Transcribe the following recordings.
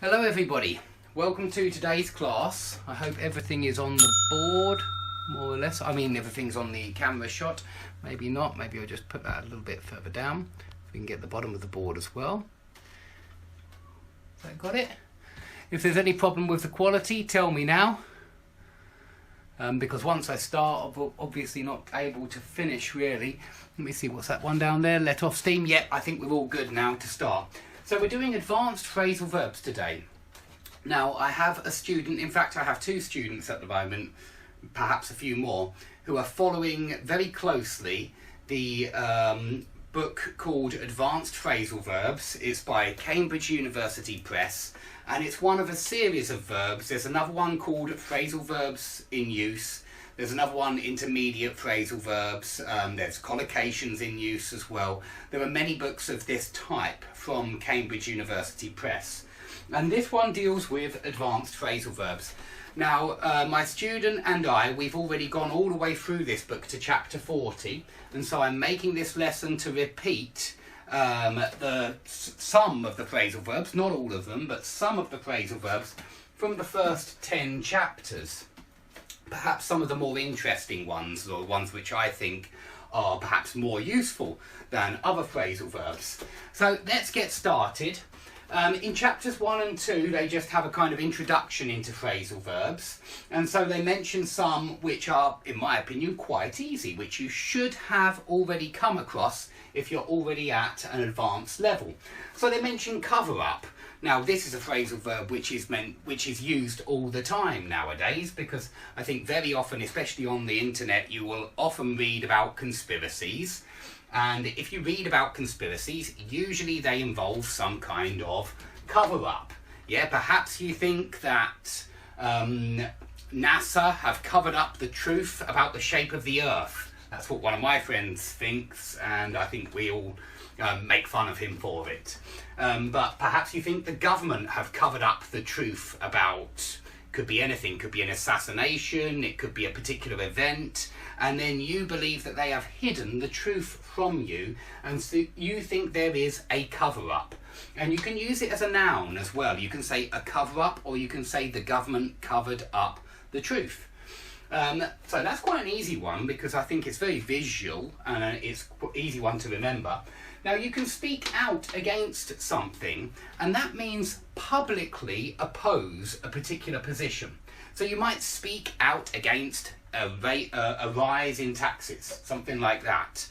Hello everybody, welcome to today's class. I hope everything is on the board, more or less. I mean everything's on the camera shot, maybe not, maybe I'll just put that a little bit further down. If we can get the bottom of the board as well. So got it? If there's any problem with the quality, tell me now. Because once I start, I'm obviously not able to finish really. Let me see, what's that one down there? Let off steam. Yep, I think we're all good now to start. So we're doing advanced phrasal verbs today. Now I have a student, in fact I have two students at the moment, perhaps a few more, who are following very closely the book called Advanced Phrasal Verbs. It's by Cambridge University Press and it's one of a series of verbs. There's another one called Phrasal Verbs in Use. There's another one, Intermediate Phrasal Verbs. There's collocations in use as well. There are many books of this type from Cambridge University Press. And this one deals with advanced phrasal verbs. Now, my student and I, we've already gone all the way through this book to chapter 40. And so I'm making this lesson to repeat some of the phrasal verbs, not all of them, but some of the phrasal verbs from the first 10 chapters. Perhaps some of the more interesting ones, or ones which I think are perhaps more useful than other phrasal verbs. So let's get started. In chapters 1 and 2 they just have a kind of introduction into phrasal verbs, and so they mention some which are, in my opinion, quite easy, which you should have already come across if you're already at an advanced level. So they mention cover up. Now this is a phrasal verb which is used all the time nowadays, because I think very often, especially on the internet, you will often read about conspiracies. And if you read about conspiracies, usually they involve some kind of cover-up. Yeah, perhaps you think that NASA have covered up the truth about the shape of the Earth. That's what one of my friends thinks, and I think we all make fun of him for it. But perhaps you think the government have covered up the truth about, could be anything, could be an assassination, it could be a particular event, and then you believe that they have hidden the truth from you, and so you think there is a cover-up. And you can use it as a noun as well. You can say a cover-up, or you can say the government covered up the truth. So that's quite an easy one, because I think it's very visual and it's an easy one to remember. Now you can speak out against something, and that means publicly oppose a particular position. So you might speak out against a rise in taxes, something like that.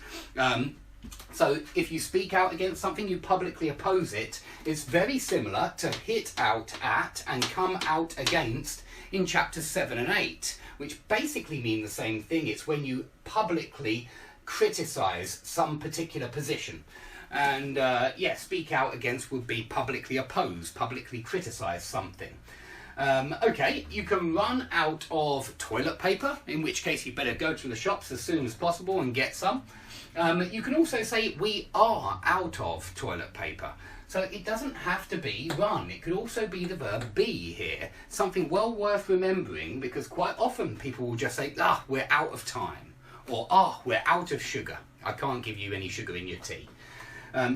So if you speak out against something, you publicly oppose it. It's very similar to hit out at and come out against in chapters 7 and 8, which basically mean the same thing. It's when you publicly criticise some particular position. And yeah, speak out against would be publicly oppose, publicly criticise something. Okay, you can run out of toilet paper, in which case you better go to the shops as soon as possible and get some. You can also say we are out of toilet paper. So it doesn't have to be run. It could also be the verb be here. Something well worth remembering, because quite often people will just say, we're out of time, or we're out of sugar. I can't give you any sugar in your tea.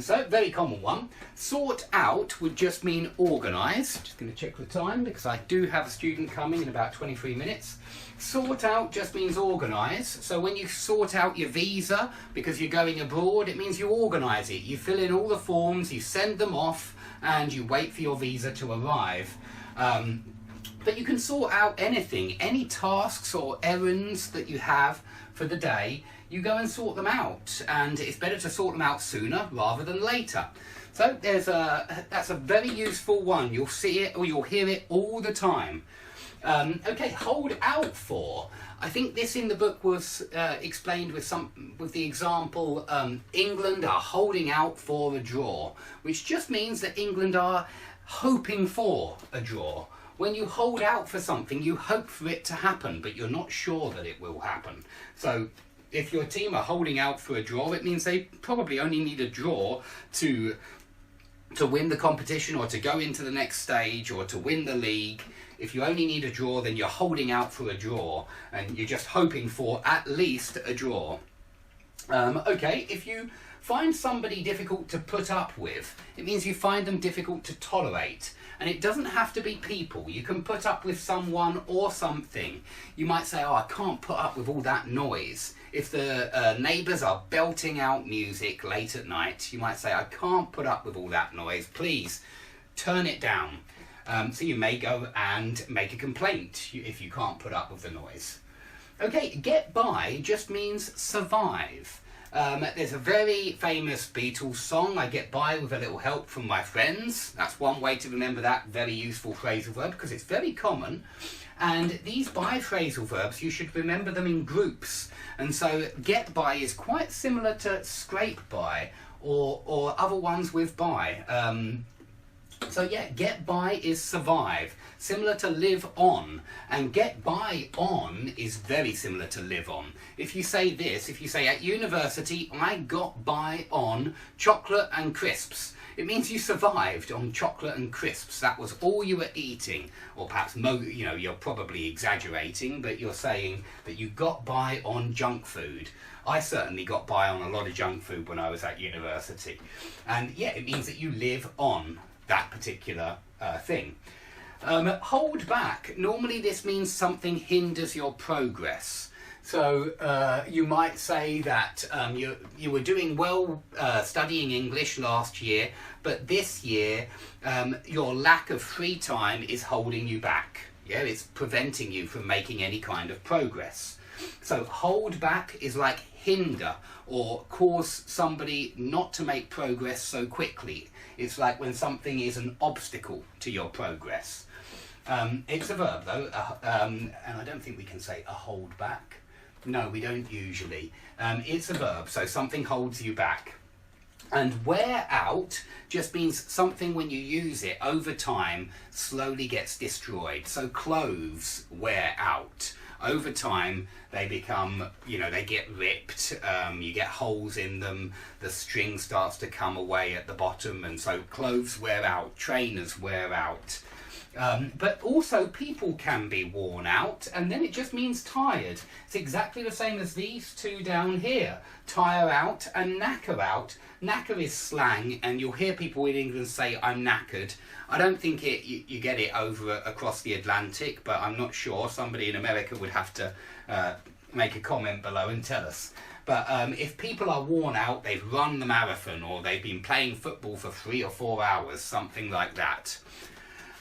So, very common one. Sort out would just mean organise. Just going to check the time because I do have a student coming in about 23 minutes. Sort out just means organise. So when you sort out your visa because you're going abroad, it means you organise it. You fill in all the forms, you send them off, and you wait for your visa to arrive. But you can sort out anything, any tasks or errands that you have for the day. You go and sort them out, and it's better to sort them out sooner rather than later. So that's a very useful one. You'll see it or you'll hear it all the time. Okay, hold out for. I think this in the book was explained with the example, England are holding out for a draw, which just means that England are hoping for a draw. When you hold out for something, you hope for it to happen, but you're not sure that it will happen. So if your team are holding out for a draw, it means they probably only need a draw to win the competition, or to go into the next stage, or to win the league. If you only need a draw, then you're holding out for a draw, and you're just hoping for at least a draw. Okay, if you find somebody difficult to put up with. It means you find them difficult to tolerate. And it doesn't have to be people. You can put up with someone or something. You might say, oh, I can't put up with all that noise. If the neighbours are belting out music late at night, you might say, I can't put up with all that noise. Please turn it down. So you may go and make a complaint if you can't put up with the noise. Okay, get by just means survive. There's a very famous Beatles song, I get by with a little help from my friends. That's one way to remember that very useful phrasal verb because it's very common. And these by phrasal verbs, you should remember them in groups. And so get by is quite similar to scrape by or other ones with by. So yeah, get by is survive, similar to live on, and get by on is very similar to live on. If you say this, if you say at university, I got by on chocolate and crisps, it means you survived on chocolate and crisps. That was all you were eating, or perhaps you're probably exaggerating, but you're saying that you got by on junk food. I certainly got by on a lot of junk food when I was at university, and yeah, it means that you live on that particular thing. Hold back. Normally this means something hinders your progress. So you might say that you were doing well studying English last year, but this year your lack of free time is holding you back. Yeah, it's preventing you from making any kind of progress. So hold back is like hinder or cause somebody not to make progress so quickly. It's like when something is an obstacle to your progress. It's a verb though, and I don't think we can say a hold back. No, we don't usually. It's a verb, so something holds you back. And wear out just means something when you use it over time slowly gets destroyed. So clothes wear out. Over time they become, they get ripped, you get holes in them, the string starts to come away at the bottom, and so clothes wear out, trainers wear out. But also people can be worn out, and then it just means tired. It's exactly the same as these two down here. Tire out and knacker out. Knacker is slang, and you'll hear people in England say, I'm knackered. I don't think you get it across the Atlantic, but I'm not sure. Somebody in America would have to make a comment below and tell us. But if people are worn out, they've run the marathon, or they've been playing football for 3 or 4 hours, something like that.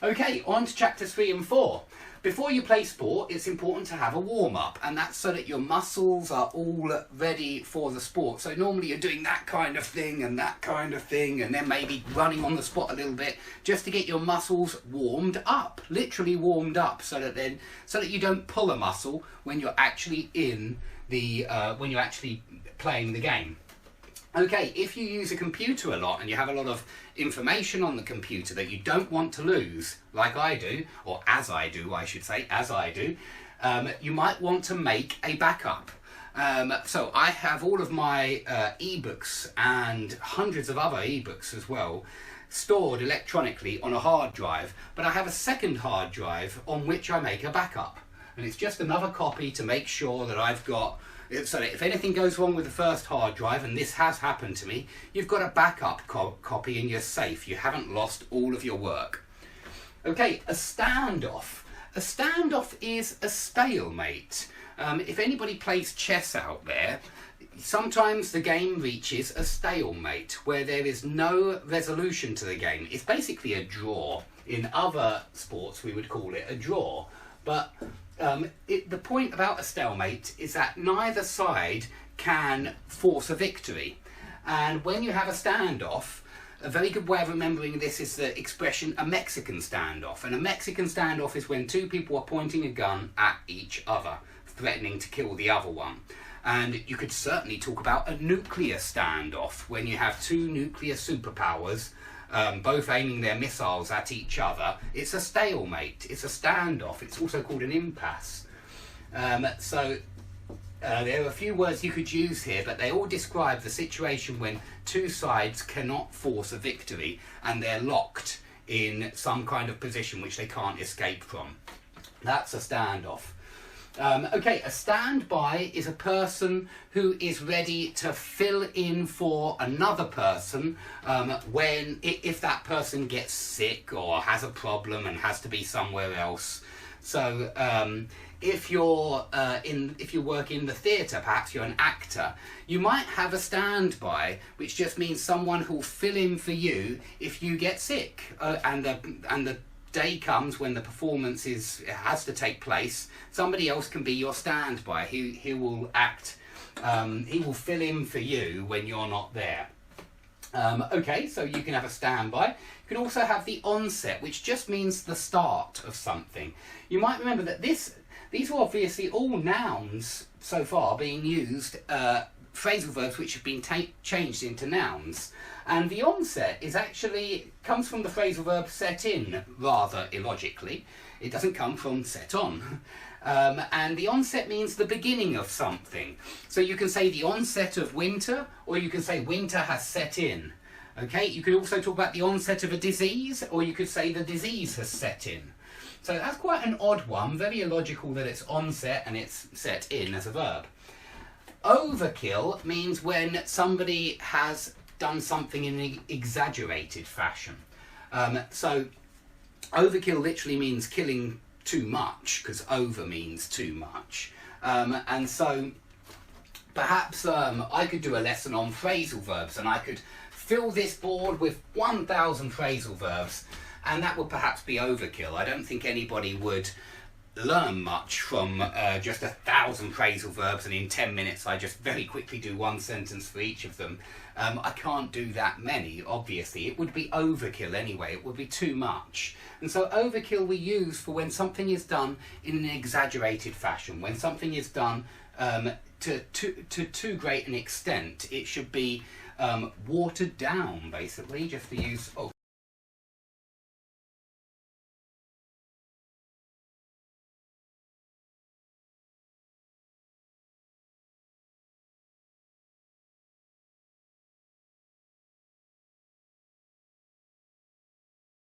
Okay, on to chapters 3 and 4. Before you play sport, it's important to have a warm-up, and that's so that your muscles are all ready for the sport. So normally you're doing that kind of thing and that kind of thing, and then maybe running on the spot a little bit, just to get your muscles warmed up, literally warmed up, so that you don't pull a muscle when you're actually in the when you're actually playing the game. Okay, if you use a computer a lot and you have a lot of information on the computer that you don't want to lose, like I do, or as I do, I should say, as I do, you might want to make a backup. So I have all of my ebooks and hundreds of other ebooks as well stored electronically on a hard drive, but I have a second hard drive on which I make a backup. And it's just another copy to make sure that I've got, so that if anything goes wrong with the first hard drive, and this has happened to me, you've got a backup copy and you're safe. You haven't lost all of your work. Okay, a standoff. A standoff is a stalemate. If anybody plays chess out there, sometimes the game reaches a stalemate where there is no resolution to the game. It's basically a draw. In other sports we would call it a draw. But the point about a stalemate is that neither side can force a victory. And when you have a standoff, a very good way of remembering this is the expression a Mexican standoff. And a Mexican standoff is when two people are pointing a gun at each other, threatening to kill the other one. And you could certainly talk about a nuclear standoff, when you have two nuclear superpowers both aiming their missiles at each other. It's a stalemate, it's a standoff, it's also called an impasse. There are a few words you could use here, but they all describe the situation when two sides cannot force a victory and they're locked in some kind of position which they can't escape from. That's a standoff. Okay, a standby is a person who is ready to fill in for another person if that person gets sick or has a problem and has to be somewhere else. So if you work in the theatre, perhaps you're an actor, you might have a standby, which just means someone who'll fill in for you if you get sick, and the day comes when the performance has to take place. Somebody else can be your standby. He will act. He will fill in for you when you're not there. Okay, so you can have a standby. You can also have the onset, which just means the start of something. You might remember that these are obviously all nouns so far being used, phrasal verbs which have been changed into nouns. And the onset comes from the phrasal verb set in, rather illogically. It doesn't come from set on. And the onset means the beginning of something. So you can say the onset of winter, or you can say winter has set in. Okay, you could also talk about the onset of a disease, or you could say the disease has set in. So that's quite an odd one, very illogical that it's onset and it's set in as a verb. Overkill means when somebody has done something in an exaggerated fashion. So overkill literally means killing too much, because over means too much. And so perhaps I could do a lesson on phrasal verbs, and I could fill this board with 1,000 phrasal verbs, and that would perhaps be overkill. I don't think anybody would learn much from just 1,000 phrasal verbs, and in 10 minutes I just very quickly do one sentence for each of them. I can't do that many, obviously. It would be overkill anyway. It would be too much. And so overkill we use for when something is done in an exaggerated fashion, when something is done to too great an extent. It should be watered down, basically, just to use...